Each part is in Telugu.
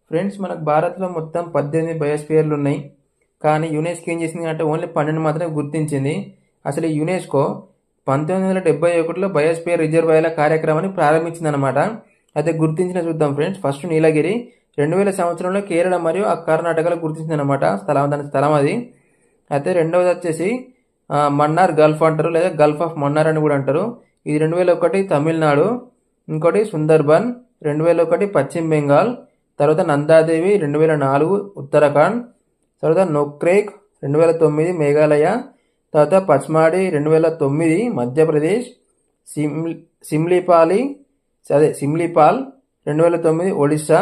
ఫ్రెండ్స్, మనకు భారత్లో మొత్తం 18 బయోస్పియర్లు ఉన్నాయి. కానీ యునెస్కో ఏం చేసింది అంటే ఓన్లీ 12 మాత్రమే గుర్తించింది. అసలు ఈ యునెస్కో 1971లో బయోస్పియర్ రిజర్వాయర్ల కార్యక్రమాన్ని ప్రారంభించిందనమాట. అయితే గుర్తించిన చూద్దాం ఫ్రెండ్స్. ఫస్ట్ నీలగిరి 2000 సంవత్సరంలో కేరళ మరియు కర్ణాటకలో గుర్తించిందనమాట. దాని స్థలం అది. అయితే రెండవది వచ్చేసి మన్నార్ గల్ఫ్ అంటారు, లేదా గల్ఫ్ ఆఫ్ మన్నార్ అని కూడా అంటారు. ఇది 2001 తమిళనాడు. ఇంకోటి సుందర్బన్ 2001 పశ్చిమ బెంగాల్. తర్వాత నందాదేవి 2004 ఉత్తరాఖండ్. తర్వాత నోక్రేక్ 2009 మేఘాలయ. తర్వాత పచ్మాడి 2009 మధ్యప్రదేశ్. సిమ్లీపాల్ 2009 ఒడిశా.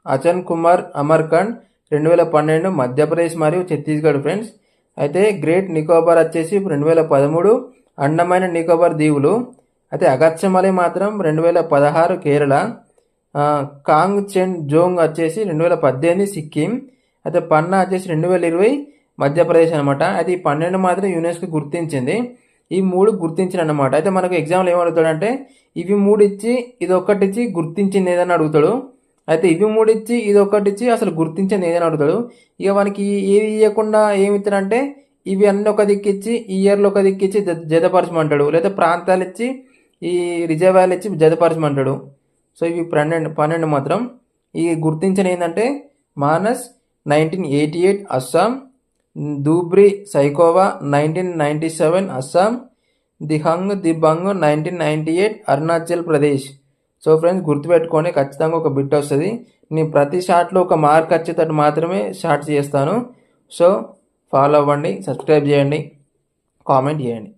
అచన్ కుమార్ అమర్కండ్ 2012 మధ్యప్రదేశ్ మరియు ఛత్తీస్గఢ్ ఫ్రెండ్స్. అయితే గ్రేట్ నికోబార్ వచ్చేసి 2013 అండమాన్ నికోబార్ దీవులు. అయితే అగత్యమలై మాత్రం 2016 కేరళ. కాంగ్ చెన్ జోంగ్ వచ్చేసి 2018 సిక్కిం. అయితే పన్నా వచ్చేసి 2020 మధ్యప్రదేశ్ అనమాట. అయితే ఈ 12 మాత్రం యునెస్కో గుర్తించింది. ఈ 3 గుర్తించిన అనమాట. అయితే మనకు ఎగ్జామ్లో ఏమడుగుతాడంటే ఇవి 3 ఇచ్చి ఇది ఒక్కటి ఇచ్చి గుర్తించింది ఏదని అడుగుతాడు. అయితే ఇవి 3 ఇచ్చి ఇది ఒక్కటి ఇచ్చి అసలు గుర్తించింది ఏదని అడుగుతాడు. ఇక మనకి ఏవి ఇవ్వకుండా ఏమి ఇస్తాడంటే ఇవి అన్ని ఒక దిక్కిచ్చి ఈ ఇయర్లో ఒక దిక్కిచ్చి జతపరచమంటాడు, లేదా ప్రాంతాలు ఇచ్చి ఈ రిజర్వాయర్లు ఇచ్చి జతపరచమంటాడు. సో ఇవి 12 మాత్రం. ఈ గుర్తించిన ఏంటంటే మానస్ 1988 అస్సాం, ధూబ్రి సైకోవా 1997 అస్సాం, దిబంగ్ 1998 అరుణాచల్ ప్రదేశ్. సో ఫ్రెండ్స్, గుర్తుపెట్టుకొని ఖచ్చితంగా ఒక బిట్ వస్తుంది. నేను ప్రతి షాట్లో ఒక మార్క్ వచ్చేటట్టు మాత్రమే షార్ట్స్ చేస్తాను. సో ఫాలో అవ్వండి, సబ్స్క్రైబ్ చేయండి, కామెంట్ చేయండి.